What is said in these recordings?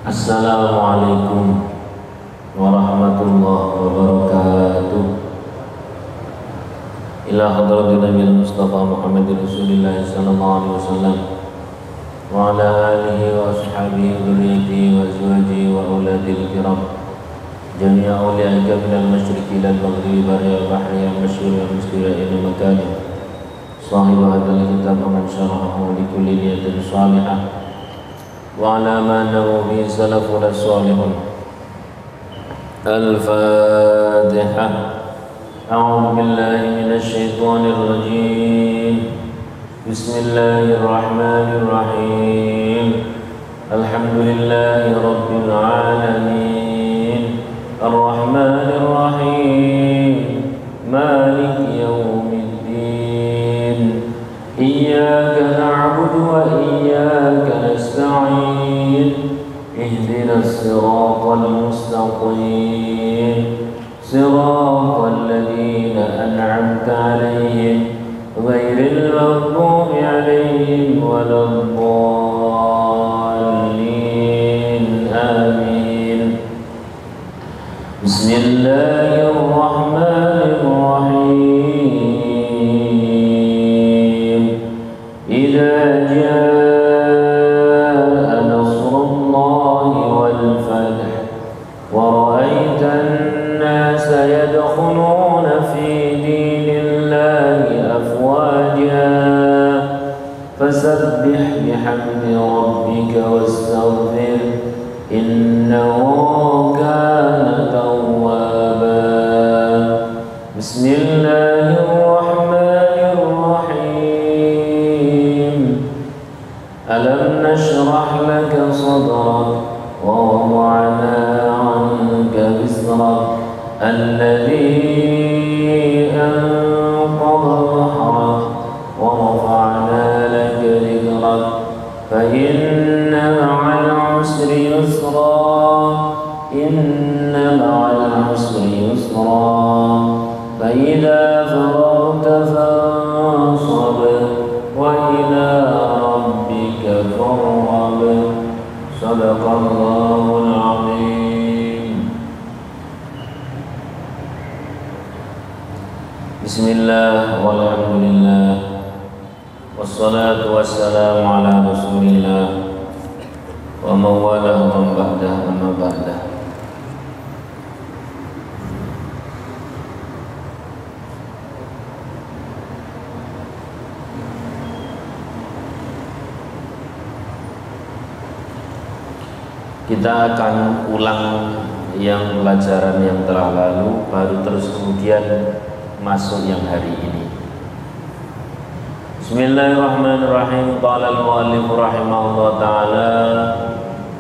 Assalamualaikum warahmatullahi wabarakatuh. Ila hadratin Nabi Mustafa Muhammad Rasulullah sallallahu alaihi wasallam wa ala alihi wa ashabihi dzurriyyatihi wa azwajihi wa auladil kiram jami'a awliyaika minal masyriqi ilal maghribi barril bahri al-masyhur wal mustira ila makani sahib hadzal kitab man syarahahu li kulli niyatin salihah wa ala ma nawu bi salafun salihun. Al-Fatihah. A'udzu billahi minasy syaithanir rajim. Bismillahirrahmanirrahim. Alhamdulillahi rabbil alamin. Ar-Rahmanir Rahim. Maliki yaumiddin. Iyyaka na'budu wa iyyaka nasta'in. Ihdinas siratal mustaqim. Siratal ladzina an'amta 'alaihim ghairil maghdubi 'alaihim waladdallin. Amin. Bismillahirrahmanirrahim. Idza jaa nasrullahi wal fath wa ra'aitan يدخلون في دين الله أفواجا فسبح بحمد ربك واستغفر إنه كان توابا. بسم الله الرحمن الرحيم. ألم نشرح لك صدرك ووضعنا عنك وزرك الذي أنقض ظهرك ورفعنا لك ذكرك فإن مع العسر يسرا إن مع العسر يسرا فإذا فرغت فانصب وإلى ربك فارغب. صدق الله العظيم. Bismillah walhamdulillah wassalatu wassalamu ala rasulillah wa mawalah wa ba'dah amma ba'dah. Kita akan ulang yang pelajaran yang telah lalu, baru terus kemudian masuk yang hari ini. Bismillahirrahmanirrahim. Qala al-mu'allif rahimahullah ta'ala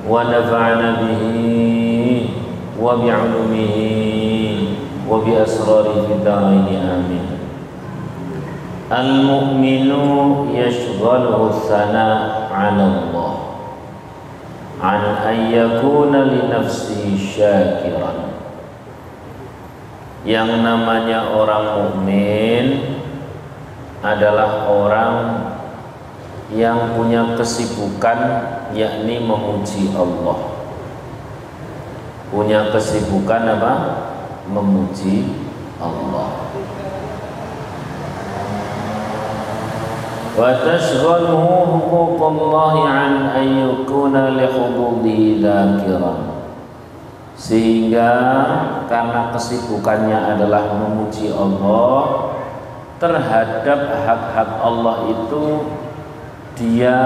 wa nafa'ana bihi wa bi'ulumihi wa bi asrari fid dharaini amin. Al-mu'minu yashghaluhu thana' 'ala Allah an ayyakuna li nafsihi syakiran. Yang namanya orang mukmin adalah orang yang punya kesibukan, yakni memuji Allah. Punya kesibukan apa? Memuji Allah. Wa tashghaluhu huququllahi an ayyukuna li hududihi dzakiran. Sehingga karena kesibukannya adalah memuji Allah, terhadap hak-hak Allah itu dia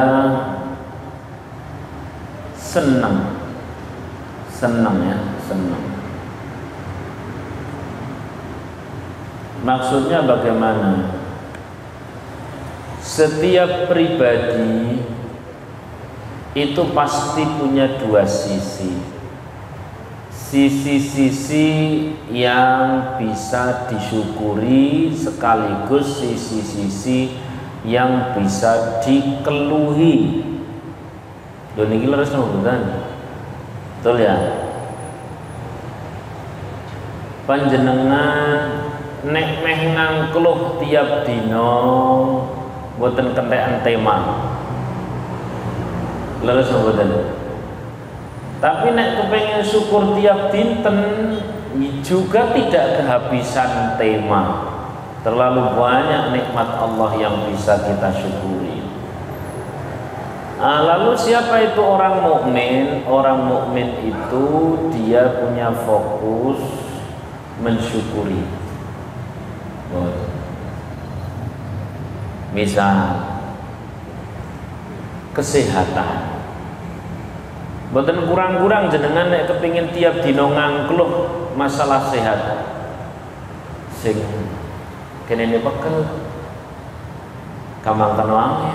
senang ya, senang. Maksudnya bagaimana? Setiap pribadi itu pasti punya dua sisi. Sisi-sisi yang bisa disyukuri sekaligus sisi-sisi yang bisa dikeluhi. Lho niki leres mboten? Betul ya? Panjenengan nek meh ngangkluh tiap dina mboten kentekan tema. Leres mboten? Tapi nek kepengen syukur tiap dinten juga tidak kehabisan tema. Terlalu banyak nikmat Allah yang bisa kita syukuri. Lalu siapa itu orang mukmin? Orang mukmin itu dia punya fokus mensyukuri. Misal kesehatan. Mboten kurang-kurang jenengan nek kepingin tiap dina ngangkluh masalah sehat. Sing kene pegel. Kamangkan wangi.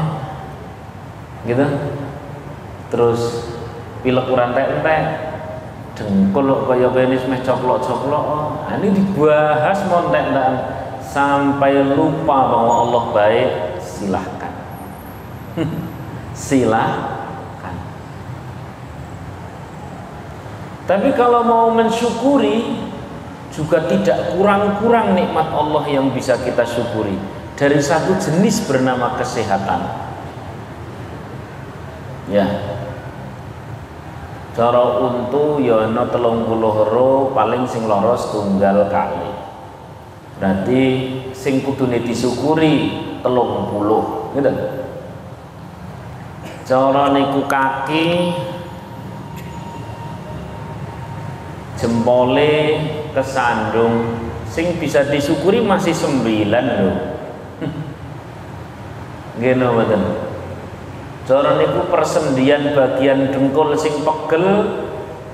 Gitu. Terus pilek ora entek-entek. Dengkul kaya kene meh coplok-coplok. Ini dibahas montek-entek sampai lupa bahwa Allah baik, silahkan. Silahkan. Tapi kalau mau mensyukuri juga tidak kurang-kurang nikmat Allah yang bisa kita syukuri. Dari satu jenis bernama kesehatan. Ya. Cara untu ya ana 30 paling sing lara setunggal kali. Berarti sing kudune disyukuri 30, gitu. Cara niku kaki jempole kesandung sing bisa disyukuri masih 9 loh. Ngene mboten. Cara niku persendian bagian dengkul sing pegel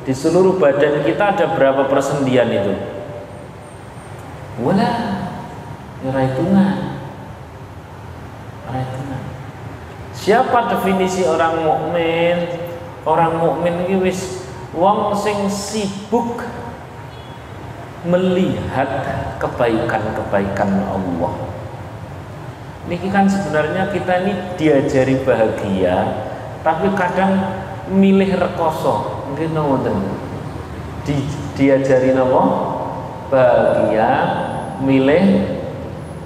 di seluruh badan kita ada berapa persendian itu? Wala ora hitungan. Siapa definisi orang mukmin? Orang mukmin iki wis wong sing sibuk melihat kebaikan-kebaikan Allah. Niki kan sebenarnya kita ini diajari bahagia, tapi kadang milih rekoso. Nggih ngoten. Diajari napa? Bahagia, milih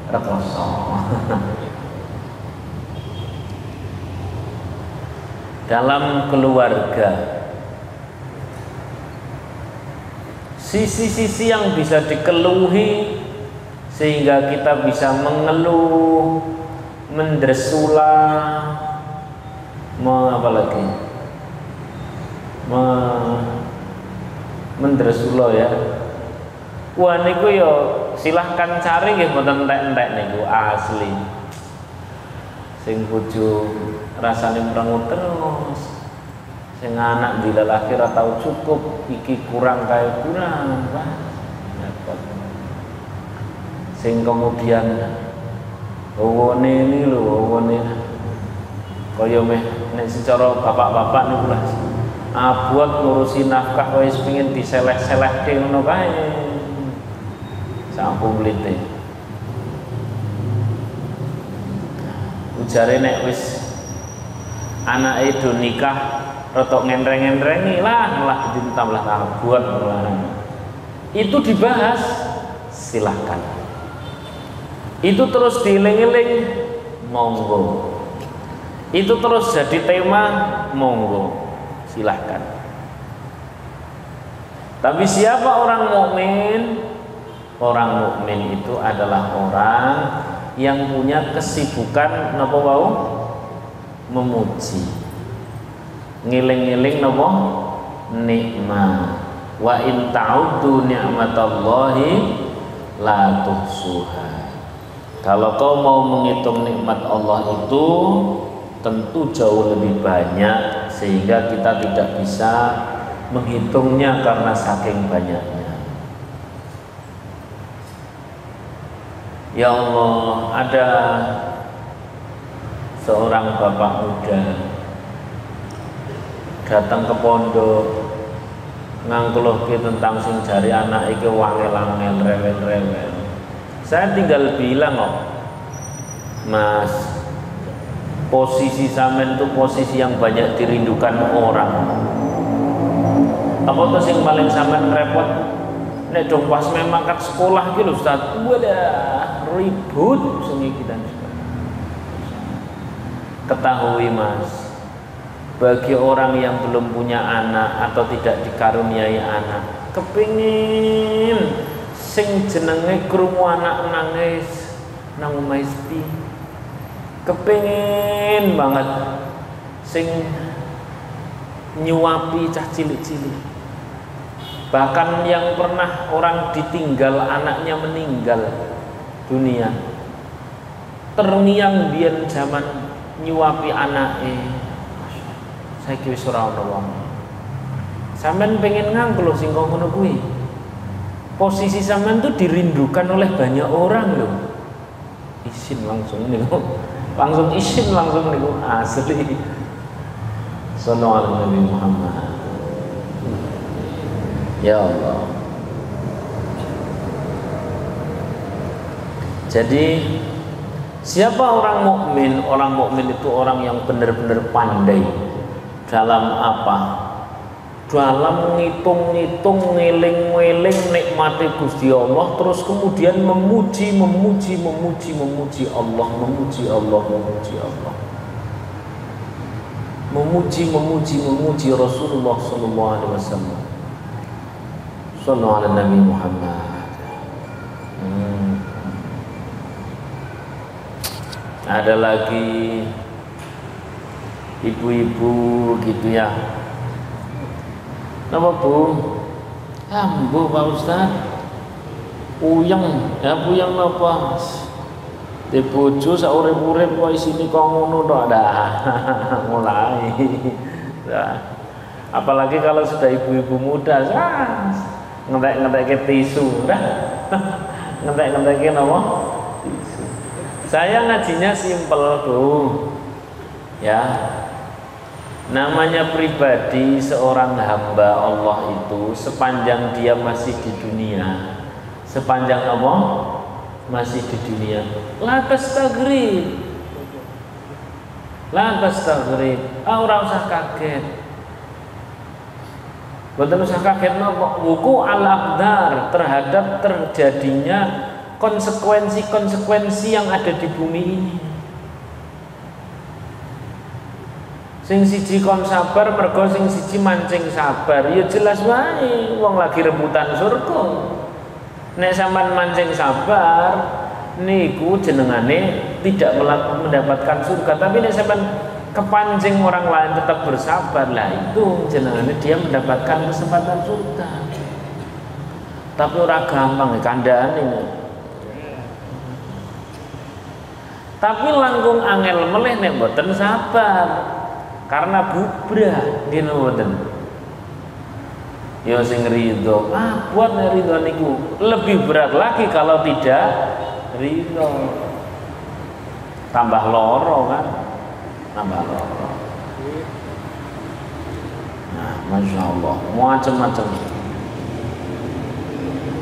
rekoso. Dalam keluarga, sisi-sisi yang bisa dikeluhi sehingga kita bisa mengeluh, mendresula, apa lagi? Mendresula ya. Wah niku yo silahkan cari nggih mboten entek-entek niku asli. Sing bojo rasane merengut terus. Sing anak dilalaki ora tau cukup, iki kurang kae kurang, Pak. Repot. Sing kemudian wone ini lho, wone kaya meh nek secara bapak-bapak niku lah abot ngurusi nafkah wis pengin diseleh-selehke ngono kae. Sampun mlite. Ujare nek wis anake do nikah rotok ngendreng-ngendrengi lah malah ditambah abot itu dibahas, silahkan. Itu terus dieling-eling, monggo. Itu terus jadi tema, monggo, silahkan. Tapi siapa orang mukmin? Orang mukmin itu adalah orang yang punya kesibukan napa wau? Memuji. Ngiling-ngiling napa? Nikmat. Wa in ta'uddu ni'matallahi la tuhsuha. Kalau kau mau menghitung nikmat Allah itu tentu jauh lebih banyak sehingga kita tidak bisa menghitungnya karena saking banyaknya. Ya Allah, ada seorang bapak muda datang ke pondok ngangkeluhke tentang sing jari anak iki wangel-angel rewel-rewel. Saya tinggal bilang kok, Mas, posisi sampean itu posisi yang banyak dirindukan orang. Apa tuh sing paling sampean repot? Nek dong pas memang kat sekolah iki lho Ustaz, wadah ribut sing iki dan ketahui Mas, bagi orang yang belum punya anak atau tidak dikaruniai anak, kepingin sing jenenge krungu anak nangis nang omahe sepi, kepingin banget sing nyuapi cah cilik-cilik. Bahkan yang pernah orang ditinggal anaknya meninggal dunia, terngiang biyen zaman nyuapi anake. Saiki wis ora ana wong. Sampeyan pengen nganggo sing ngono kuwi. Posisi sampeyan tuh dirindukan oleh banyak orang loh. Isin langsung niku. Langsung isin langsung niku asli. Sallallahu alaihi Muhammad. Ya Allah. Jadi siapa orang mukmin? Orang mukmin itu orang yang benar-benar pandai dalam apa? Dalam ngitung-ngitung, ngeling-ngeling nikmati Gusti Allah, terus kemudian memuji Allah, memuji Rasulullah sallallahu alaihi wasallam. Sallallahu ala Nabi Muhammad. Ada lagi ibu-ibu gitu ya. Nama Bu? Bu Pak Ustaz. Puyeng, ya puyeng apa? Di bojo sak urip-urip kok isine kok ngono tok dah. Mulai. Nah, apalagi kalau sudah ibu-ibu muda, ngentek-ngentek tisu, dah. Ngentek-ngentekin apa? Tisu. Saya ngajinya simpel, Bu. Ya. Namanya pribadi seorang hamba Allah itu sepanjang dia masih di dunia, sepanjang apa? Masih di dunia, la tastaghrib, ora usah kaget. Boten usah kaget napa wuku al-aqdar terhadap terjadinya konsekuensi-konsekuensi yang ada di bumi ini. Sing siji kon sabar mergo sing siji mancing sabar, ya jelas wae wong lagi rebutan surga. Nek sampean mancing sabar niku jenengane tidak mendapatkan surga, tapi nek sampean kepancing orang lain tetap bersabar, lah itu jenengane dia mendapatkan kesempatan surga. Tapi ora gampang kandhane ini. Tapi langkung angel meleh nek mboten sabar. Karena bubrah nggih mboten. Ya sing ridho, buat nek ridho niku lebih berat lagi kalau tidak ridho. Tambah loro kan? Tambah loro. Nah, Masya Allah, macam-macam.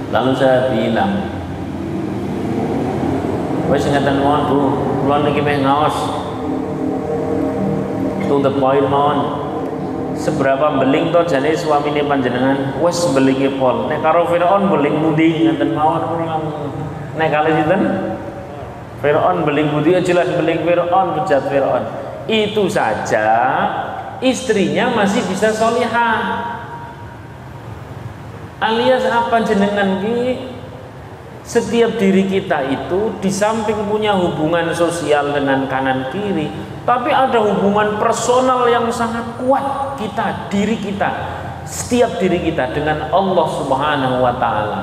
Lalu saya bilang, wes ngeten mawon Bu, kula niki meh ngaos. To the point mawon. Seberapa beling to jane suamine panjenengan? Wes belinge pol. Nek karo Firaun beling mudi ngeten mawon kula. Nek kali sinten? Firaun beling mudi, jelas beling Firaun, bejat Firaun. Itu saja istrinya masih bisa solihah. Alias apa jenengan ki? Setiap diri kita itu di samping punya hubungan sosial dengan kanan kiri, tapi ada hubungan personal yang sangat kuat kita, diri kita, setiap diri kita dengan Allah Subhanahu wa taala.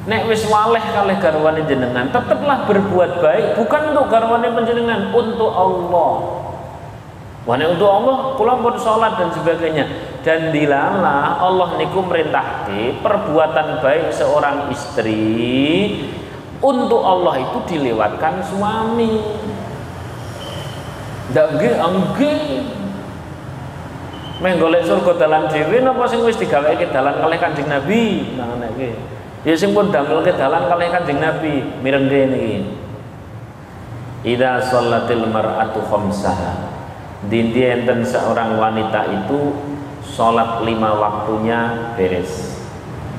Nek wis waleh kalih garwane jenengan, tetaplah berbuat baik, bukan untuk garwane panjenengan, untuk Allah. Wane untuk Allah, kula pun sholat dan sebagainya. Dan dilalah Allah niku merintahke perbuatan baik seorang istri untuk Allah itu dilewatkan suami. Ndak nggih, meh golek surga dalan dhewe napa sing wis digaweke dalan kalih Kanjeng Nabi. Nah nek iki ya sing pun damelke dalan kalih Kanjeng Nabi mireng niki. Idza shallatil mar'atu khamsaha. Dinti enten seorang wanita itu sholat 5 waktunya beres.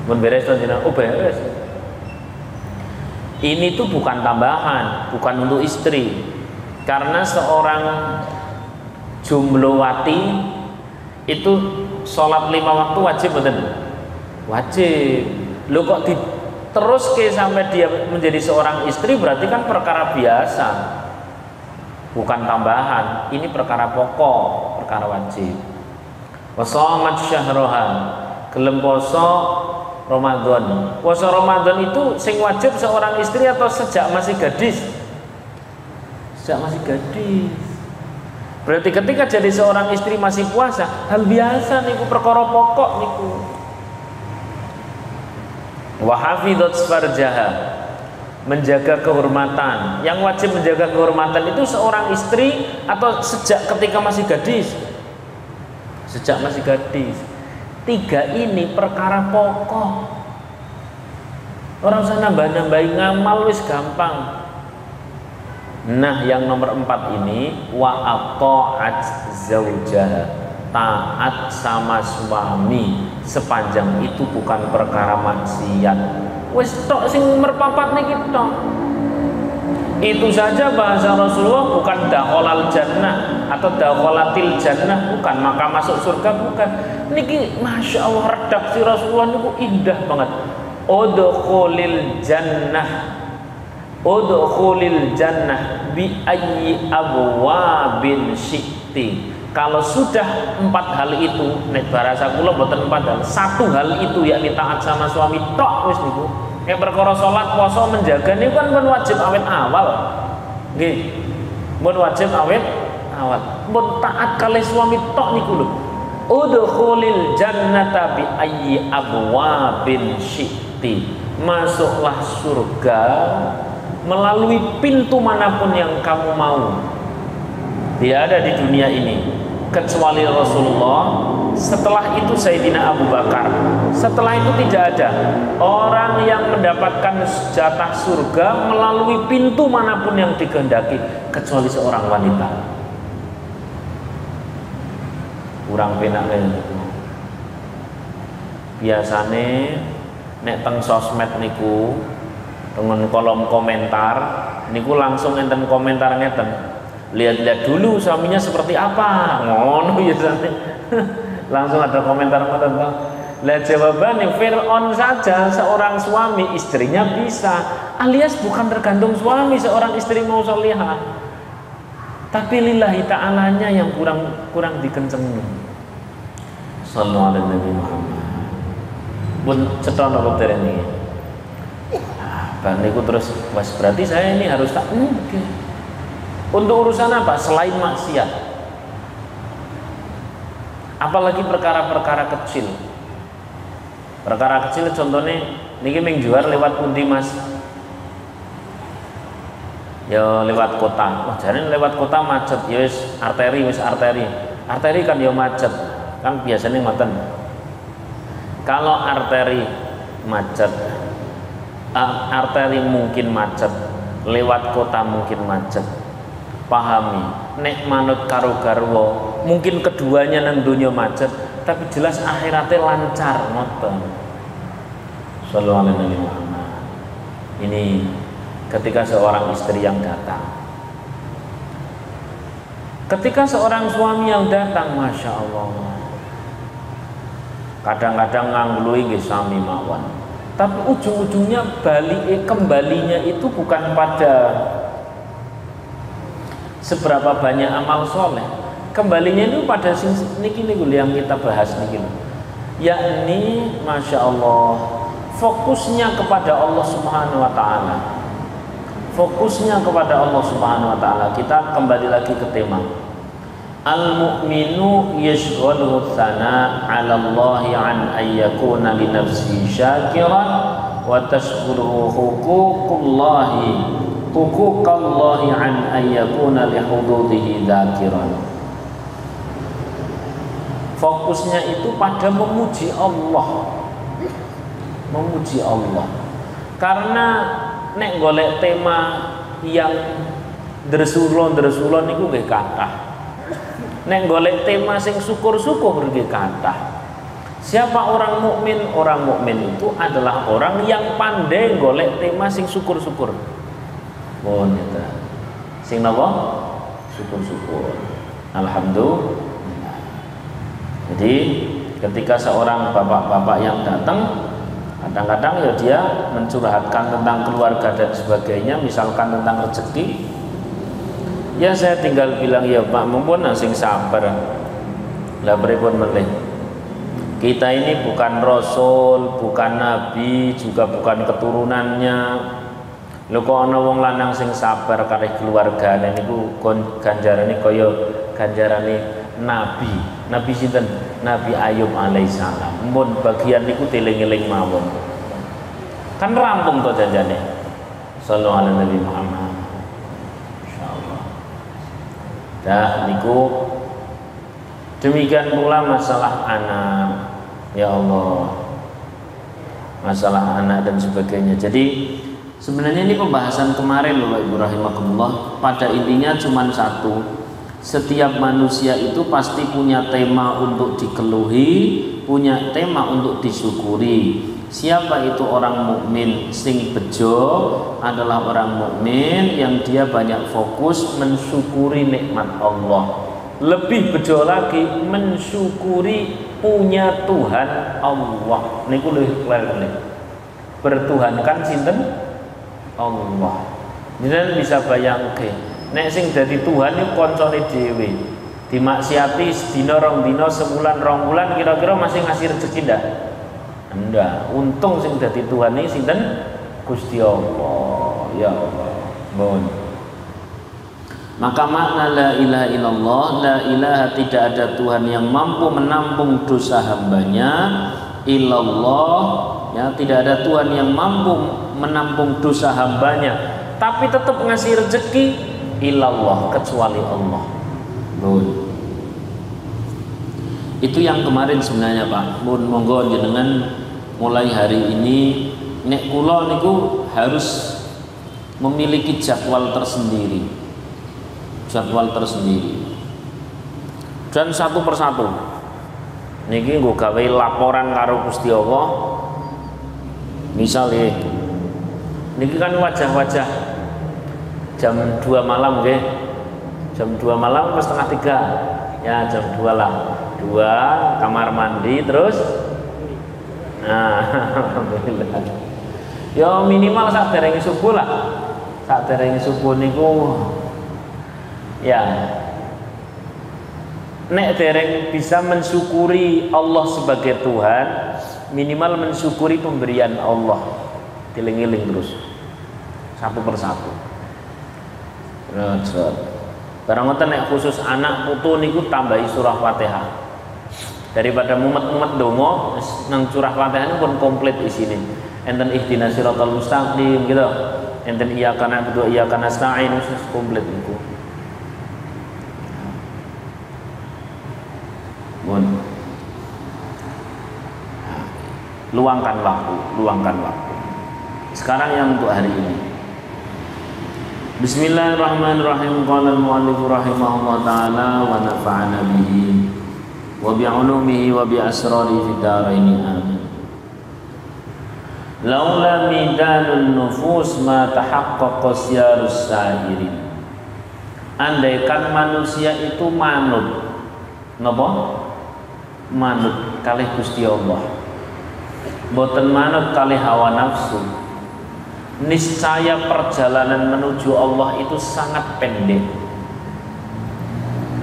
Mun beres to jenengan, oh beres. Ini tuh bukan tambahan, bukan untuk istri. Karena seorang Jumlowati itu sholat 5 waktu wajib betul? Wajib. Lu kok terus sampai dia menjadi seorang istri, berarti kan perkara biasa, bukan tambahan. Ini perkara pokok, perkara wajib. Wasomat syahrohan, gelem poso Ramadan. Puasa Ramadan itu sing wajib seorang istri atau sejak masih gadis? Sejak masih gadis. Berarti ketika jadi seorang istri masih puasa, hal biasa niku, perkara pokok niku. Wa hafidhat farjaha, menjaga kehormatan. Yang wajib menjaga kehormatan itu seorang istri atau sejak ketika masih gadis? Sejak masih gadis. 3 ini perkara pokok. Orang usah nambah-nambahin ngamal, wis gampang. Nah, yang nomor 4 ini wa ata'at zaujaha, taat sama suami, sepanjang itu bukan perkara maksiat. Wis tok sing merpapat niki tok. Itu saja bahasa Rasulullah bukan dakhalal jannah atau dakhalatil jannah, bukan maka masuk surga, bukan. Niki Masya Allah, redaksi Rasulullah niku indah banget. Udkhulil jannah, udkhulil jannah bi ayyi abwabin syi'ti. Kalau sudah 4 hal itu, nek bahasa kula mboten 4 hal, 1 hal itu yakni taat sama suami tok wis niku. Nek perkara salat, puasa, menjaga niku kan pun wajib awet awal. Nggih. Pun wajib awet awal. Pun taat kalih suami tok niku lho. Udkhulil jannata bi ayyi abwabin syi'ti. Masuklah surga melalui pintu manapun yang kamu mau. Tidak ada di dunia ini kecuali Rasulullah. Setelah itu Sayyidina Abu Bakar. Setelah itu tidak ada orang yang mendapatkan jatah surga melalui pintu manapun yang dikehendaki kecuali seorang wanita. Kurang penak itu. Biasane nek teng sosmed niku, dengan kolom komentar niku langsung enten komentar ngeten, lihat-lihat dulu suaminya seperti apa, ngono ya. Langsung ada komentar ngeten. Lah jawabannya Fir'aun saja seorang suami istrinya bisa, alias bukan tergantung suami seorang istri mau sholihah, tapi lillahi ta'alanya yang kurang dikencengin. Sallallahu alaihi Nabi Muhammad. Pun cetha napa dereng iki. Bang niku terus was, berarti saya ini harus tak mungkin. Untuk urusan apa? Selain maksiat. Apalagi perkara-perkara kecil. Perkara kecil contohnya niki ming juar lewat pundi Mas? Ya lewat kota. Wah, jane lewat kota macet. Ya wis arteri, wis arteri. Arteri kan ya macet. Kan biasanya ngoten. Kalau arteri macet, arteri mungkin macet, lewat kota mungkin macet. Pahami, nek manut karo garwa, mungkin keduanya nang dunia macet, tapi jelas akhiratnya lancar ngoten. Sallallahu alaihi wasallam. Ini ketika seorang istri yang datang, ketika seorang suami yang datang, Masya Allah, kadang-kadang nganglui nggih sami mawon, tapi ujung-ujungnya kembalinya itu bukan pada seberapa banyak amal soleh, kembalinya itu pada niki yang kita bahas niki, yakni Masya Allah, fokusnya kepada Allah Subhanahu Wa Taala, fokusnya kepada Allah Subhanahu Wa Taala. Kita kembali lagi ke tema al-mu'minu yashghaluhu tsana 'ala Allahi an ayyakuna li nafsihi syakiran wa tashghuluhu huquqallahi an ayyakuna li hududihi dzakiran. Fokusnya itu pada memuji Allah. Memuji Allah. Karena nek golek tema yang dresulon niku nggih kathah. Nek golek tema sing syukur-syukur nggih kathah. Siapa orang mukmin? Orang mukmin itu adalah orang yang pandai golek tema sing syukur-syukur. Mohon eta. Sing napa? Syukur-syukur. Alhamdulillah. Jadi ketika seorang bapak-bapak yang datang, kadang-kadang ya dia mencurhatkan tentang keluarga dan sebagainya, misalkan tentang rezeki, ya saya tinggal bilang, ya Pak, mumpun sing sabar. Lah pripun meneh? Kita ini bukan rasul, bukan nabi, juga bukan keturunannya. Lho kok ana wong lanang sing sabar kalih keluargane niku ganjarane kaya ganjarane nabi. Nabi sinten? Nabi Ayub alaihissalam. Mun bagian niku teling-eling mawon. Kan rampung to janjane. Sallallahu alaihi Nabi Muhammad. Insyaallah. Dah niku demikian pula masalah anak. Ya Allah. Masalah anak dan sebagainya. Jadi sebenarnya ini pembahasan kemarin loh Ibu rahimakumullah. Pada intinya cuma satu. Setiap manusia itu pasti punya tema untuk dikeluhi, punya tema untuk disyukuri. Siapa itu orang mukmin sing bejo adalah orang mukmin yang dia banyak fokus mensyukuri nikmat Allah. Lebih bejo lagi mensyukuri punya Tuhan Allah. Niku luwih bertuhankan sinten? Allah. Jenengan bisa bayangke, nek sing dadi Tuhan niku kancane dhewe. Dimaksiati sedina rong dina, sebulan rong bulan, kira-kira masih ngasih rezeki ndak? Ndak. Untung sing dadi Tuhan iki sinten? Gusti Allah. Ya Allah. Mohon. Maka makna la ilaha illallah, la ilaha tidak ada Tuhan yang mampu menampung dosa hambanya, illallah, ya tidak ada Tuhan yang mampu menampung dosa hambanya tapi tetap ngasih rezeki, illallah, kecuali Allah. Bun. Itu yang kemarin sebenarnya Pak. Bun, monggo jenengan mulai hari ini nek kula niku harus memiliki jadwal tersendiri. Jadwal tersendiri. Dan satu persatu niki nggo gawe laporan karo Gusti Allah. Misalnya niki kan wajah-wajah jam 2 malam nggih. Jam 2 malam ke setengah 3. Ya jam 2 lah. 2 kamar mandi terus nah alhamdulillah. Ya minimal sak dereng subuh lah. Sak dereng subuh niku ya nek dereng bisa mensyukuri Allah sebagai Tuhan, minimal mensyukuri pemberian Allah, diling-iling terus satu persatu. Barang ngoten nek khusus anak putu niku tambahi surah Fatihah. Daripada mumet-mumet donga nang surah Fatihah ini pun komplit isine. Enten ihdinas siratal mustaqim gitu. Enten iyyaka na'budu wa iyyaka nasta'in wis komplit niku. Luangkan waktu. Sekarang yang untuk hari ini. Bismillahirrahmanirrahim. Qala al-mu'allif rahimahullah ta'ala wa nafa'ana bihi wa bi'ulumihi wa bi asrari fid dharain amin. Laula midanun nufus ma tahaqqaqa siyarus sa'irin. Andaikan manusia itu manut napa? Manut kalih Gusti Allah, boten manut kalih hawa nafsu, niscaya perjalanan menuju Allah itu sangat pendek.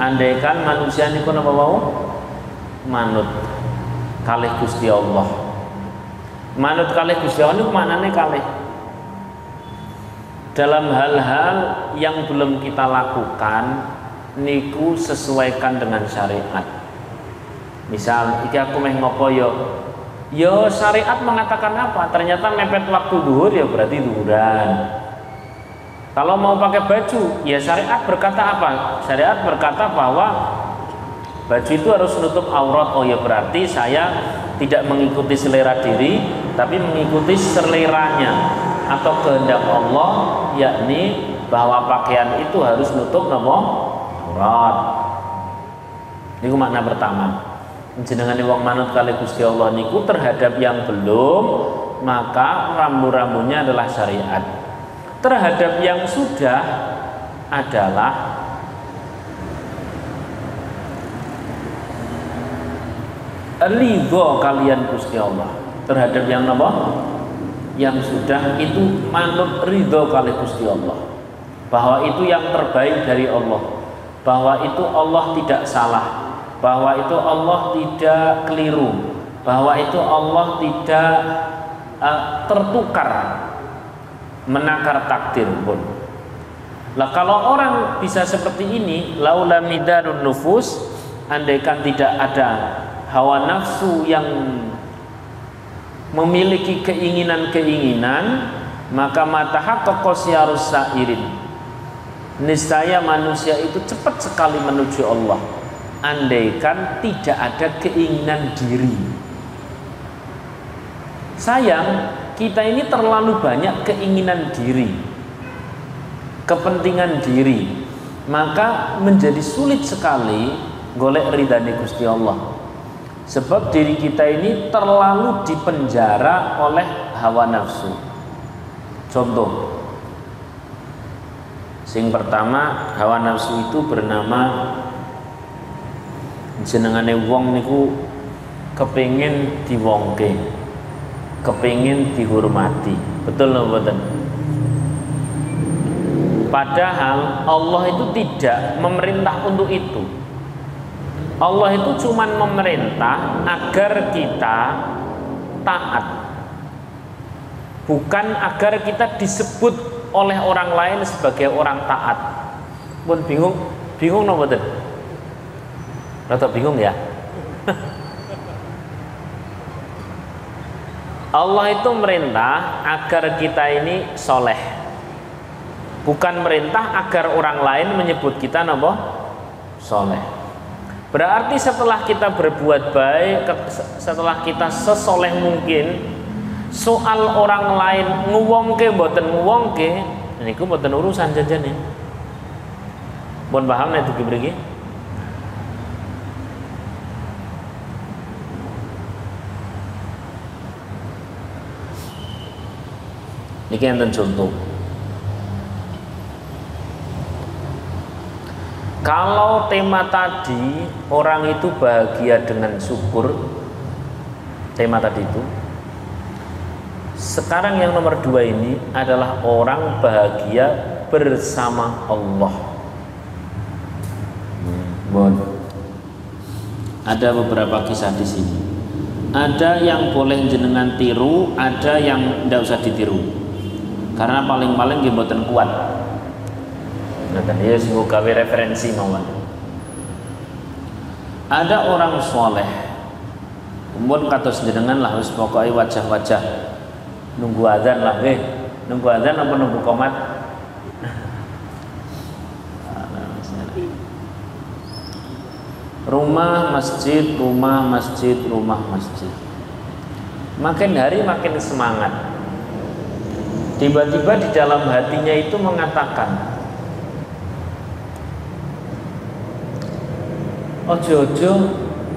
Andaikan manusia niku napa wau? Manut kalih Gusti Allah. Manut kalih Gusti Allah niku maknane kalih dalam hal-hal yang belum kita lakukan niku sesuaikan dengan syariat. Misal iki aku meh ngopo yo syariat mengatakan apa? Ternyata mepet waktu zuhur ya berarti zuhuran. Kalau mau pakai baju, ya syariat berkata apa? Syariat berkata bahwa baju itu harus menutup aurat. Oh ya berarti saya tidak mengikuti selera diri, tapi mengikuti seleranya atau kehendak Allah, yakni bahwa pakaian itu harus nutup aurat. Ini makna pertama. Jenengane wong manut kalih Gusti Allah niku terhadap yang belum, maka rambu-rambunya adalah syariat. Terhadap yang sudah adalah ridho kalian Gusti Allah terhadap yang apa? Yang sudah itu manut ridho kali Gusti Allah, bahwa itu yang terbaik dari Allah, bahwa itu Allah tidak salah, bahwa itu Allah tidak keliru, bahwa itu Allah tidak tertukar menakar takdir pun. Lah kalau orang bisa seperti ini, laula midanun nufus, andaikan tidak ada hawa nafsu yang memiliki keinginan-keinginan, maka matahaqqaqa syarus sairin, niscaya manusia itu cepat sekali menuju Allah andaikan tidak ada keinginan diri. Sayang, kita ini terlalu banyak keinginan diri, kepentingan diri, maka menjadi sulit sekali golek ridhani Gusti Allah. Sebab diri kita ini terlalu dipenjara oleh hawa nafsu. Contoh, sing pertama, hawa nafsu itu bernama jenengane wong niku kepengin diwongke, kepengin dihormati. Betul napa mboten? Padahal Allah itu tidak memerintah untuk itu. Allah itu cuma memerintah agar kita taat, bukan agar kita disebut oleh orang lain sebagai orang taat. Pun bingung napa mboten? Rada bingung ya? Allah itu merintah agar kita ini soleh, bukan merintah agar orang lain menyebut kita napa? Soleh. Berarti setelah kita berbuat baik, setelah kita sesoleh mungkin, soal orang lain nguwongke mboten nguwongke, niku mboten urusan janjane. Mohon paham nek iki mriki. Niki enten contoh. Kalau tema tadi orang itu bahagia dengan syukur, tema tadi itu, sekarang yang nomor 2 ini adalah orang bahagia bersama Allah. Ada beberapa kisah di sini. Ada yang boleh jenengan tiru, ada yang tidak usah ditiru. Karena paling-paling mboten kuat. Nah, ya sungguh gawe referensi mawon. Ada orang soleh, kemudian kados jenengan lah, wis pokoke wajah-wajah nunggu azan lah, nunggu azan apa nunggu qomat? Rumah masjid, rumah masjid, rumah masjid. Makin hari makin semangat. Tiba-tiba di dalam hatinya itu mengatakan, ojo-ojo,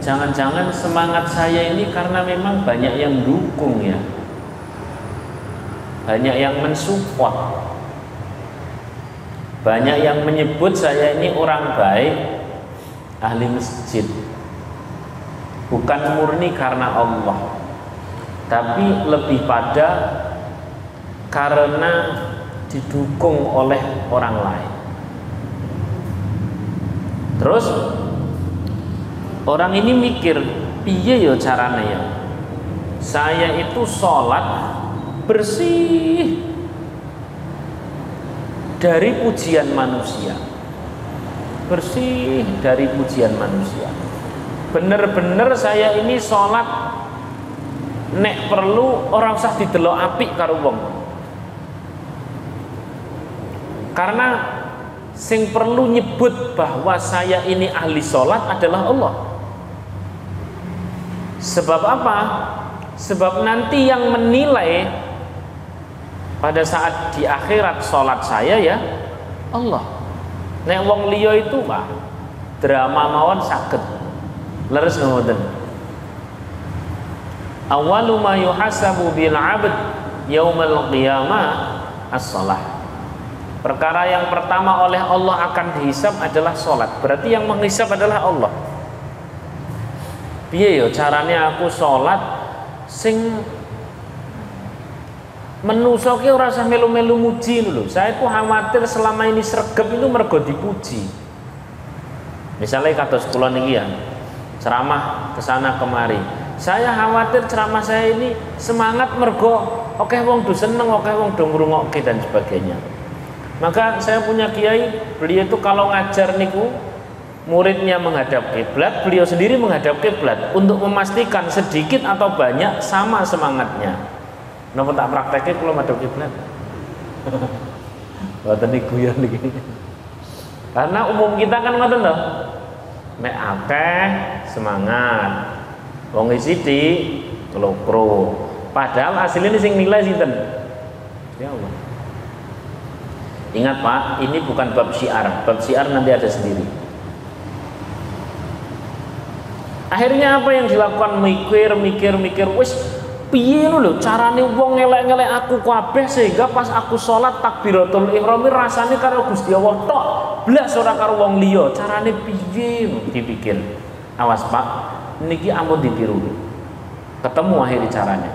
jangan-jangan semangat saya ini karena memang banyak yang dukung ya, banyak yang mensupport, banyak yang menyebut saya ini orang baik, ahli masjid, bukan murni karena Allah, tapi lebih pada karena didukung oleh orang lain. Terus orang ini mikir, piye yo carane ya? Saya itu sholat bersih dari pujian manusia, bersih dari pujian manusia. Bener-bener saya ini sholat nek perlu orang usah didelok apik karo wong. Karena sing perlu nyebut bahwa saya ini ahli sholat adalah Allah. Sebab apa? Sebab nanti yang menilai pada saat di akhirat sholat saya ya Allah. Nek wong liya itu Pak, drama mawon saged. Leres ngoten. Awwalu ma yuhasabu bil 'abd yaumal qiyamah as-shalah. Perkara yang pertama oleh Allah akan dihisab adalah sholat. Berarti yang menghisab adalah Allah. piye ya carane aku sholat sing menungso ki ora usah melu-melu muji lho. Saya ku khawatir selama ini sregep itu mergo dipuji. Misalnya kados kula niki ya, ceramah kesana kemari. Saya khawatir ceramah saya ini semangat mergo oke wong do seneng, oke wong do ngrungokke dan sebagainya. Maka saya punya kiai, beliau itu kalau ngajar niku muridnya menghadap kiblat, beliau sendiri menghadap kiblat untuk memastikan sedikit atau banyak sama semangatnya. Napa tak prakteknya kalau madhep kiblat? Mboten niku guyon niki. Karena umum kita kan ngoten lho. Nek akeh semangat. Wong sithik kelokro. Padahal aslinya sing nilai sinten? Ya Allah. Ingat Pak, ini bukan bab syiar. Bab syiar nanti ada sendiri. Akhirnya apa yang dilakukan? Mikir, wis piye lho carane wong ngelek-ngelek aku kabeh sehingga pas aku sholat takbiratul ihram rasane karo Gusti Allah tok, blas ora karo wong liya. Carane piye dipikir. Awas Pak, niki ampun ditiru. Ketemu akhirnya caranya.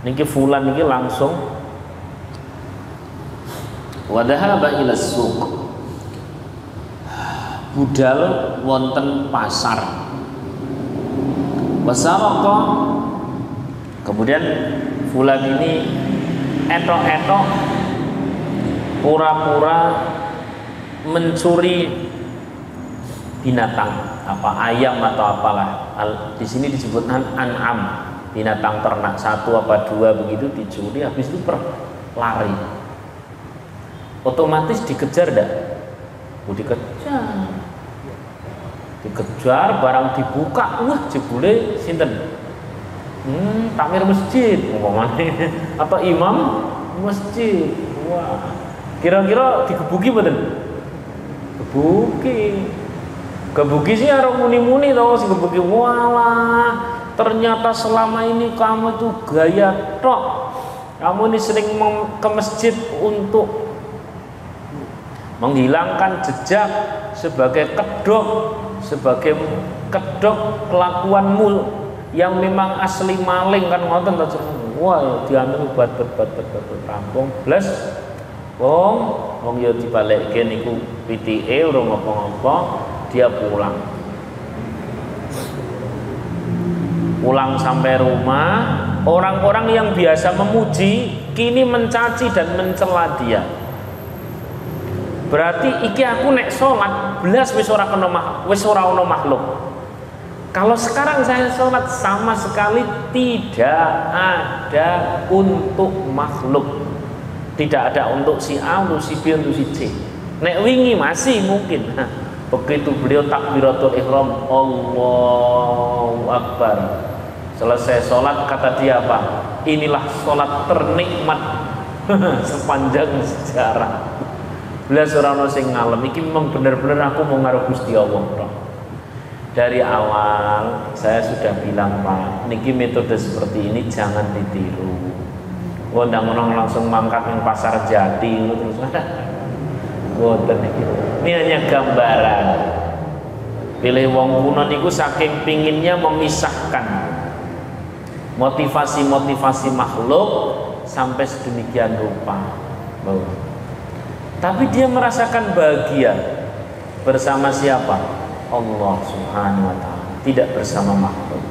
Niki fulan niki langsung wa dhahaba ila suq. Budal wonten pasar. Wasaraqa. Kemudian fulan ini etok-etok pura-pura mencuri binatang, apa ayam atau apalah. Di sini disebut an'am, binatang ternak satu apa dua begitu dicuri, habis itu lari. Otomatis dikejar enggak? Dikejar, barang dibuka, wah jebule sinten? Takmir masjid umpamane atau imam masjid. Wah, kira-kira digebuki mboten? Gebuki sih arep muni-muni to sing gebuki. Walah, ternyata selama ini kamu itu gaya tok. Kamu ini sering ke masjid untuk menghilangkan jejak sebagai kedok kelakuanmu yang memang asli maling kan ngoten to. Wah, diambil buat rampung blas wong ya dibalekke niku pitike urung apa-apa, dia pulang sampai rumah, orang-orang yang biasa memuji kini mencaci dan mencela dia. Berarti iki aku nek salat blas wis ora ana makhluk. Kalau sekarang saya sholat sama sekali tidak ada untuk makhluk, tidak ada untuk si A, untuk si B, untuk si C. Nek wingi masih mungkin. Begitu beliau takbiratul ihram, Allahu Akbar, selesai sholat kata dia apa? Inilah sholat ternikmat sepanjang sejarah. Belas orang sing ngalem iki memang bener-bener aku mau ngaruh Gusti Allah. Dari awal saya sudah bilang Pak, niki metode seperti ini jangan ditiru. Wondang-wondang langsung mangkat yang pasar Jati terus ngoten niki. Ini hanya gambaran. Pilih wong kuno niku saking pinginnya memisahkan motivasi-motivasi makhluk sampai sedemikian rupa. Tapi dia merasakan bahagia bersama siapa? Allah Subhanahu wa ta'ala, tidak bersama makhluk.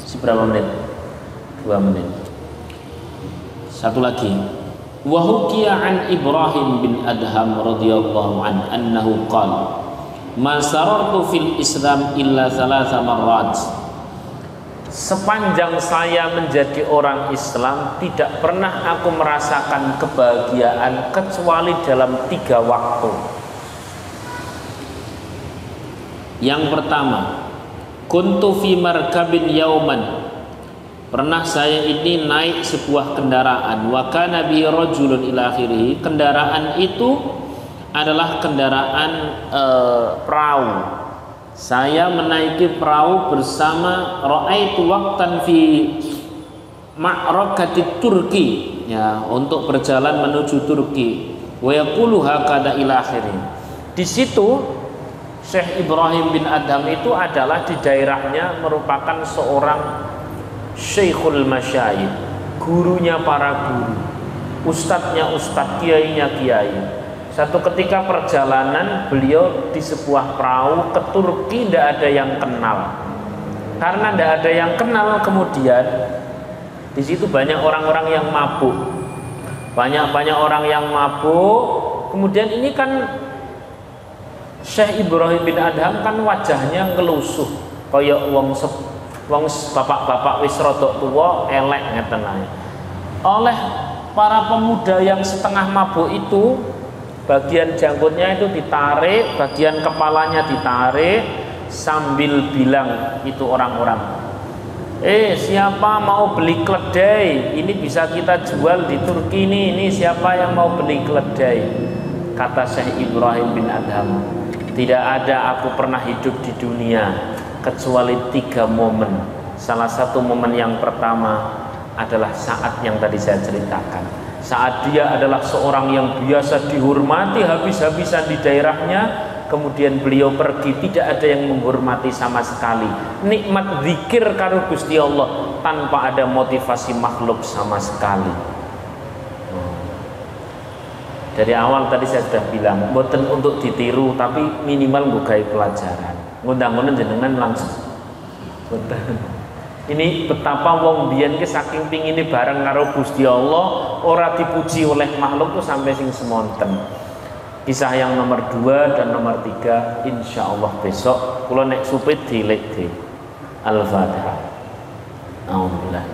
Seberapa menit? 2 menit. Satu lagi. Wa hukiya an Ibrahim bin Adham radhiyallahu anhu qala ma sarartu fil Islam illa 3 marrat. Sepanjang saya menjadi orang Islam tidak pernah aku merasakan kebahagiaan kecuali dalam 3 waktu. Yang pertama, kuntu fi markabin yauman. Pernah saya ini naik sebuah kendaraan, wa kana bi rajulun ila akhirih. Kendaraan itu adalah kendaraan perahu. Saya menaiki perahu bersama raaitu waqtan fi ma'rakatit Turki, ya, untuk berjalan menuju Turki. Wa yaqulu hakada ila akhirih. Di situ Syekh Ibrahim bin Adham itu adalah di daerahnya merupakan seorang Syekhul Masyayikh, gurunya para guru, ustadznya ustadz, kiainya kiai. Satu ketika perjalanan beliau di sebuah perahu ke Turki, tidak ada yang kenal. Karena tidak ada yang kenal, kemudian di situ banyak orang-orang yang mabuk, banyak orang yang mabuk. Kemudian ini kan Syekh Ibrahim bin Adham kan wajahnya ngelusuh kaya wong bapak-bapak wis rada tuwa, elek ngeten ae. Oleh para pemuda yang setengah mabuk itu, bagian janggutnya itu ditarik, bagian kepalanya ditarik, sambil bilang itu orang-orang, siapa mau beli keledai? Ini bisa kita jual di Turki ini siapa yang mau beli keledai? Kata Syekh Ibrahim bin Adham, tidak ada aku pernah hidup di dunia kecuali 3 momen. Salah satu momen yang pertama adalah saat yang tadi saya ceritakan. Saat dia adalah seorang yang biasa dihormati habis-habisan di daerahnya, kemudian beliau pergi, tidak ada yang menghormati sama sekali. Nikmat zikir karo Gusti Allah tanpa ada motivasi makhluk sama sekali. Dari awal tadi saya sudah bilang, boten untuk ditiru, tapi minimal nggawe pelajaran. Ngundang-undang jenengan langsung. Boten. Ini betapa wong biyen ki saking pingine bareng karo Gusti Allah, ora dipuji oleh makhluk tuh sampai sing semonten. Kisah yang nomor 2 dan nomor 3 insya Allah besok kula nek supit dilek di Al-Fatihah. Alhamdulillah.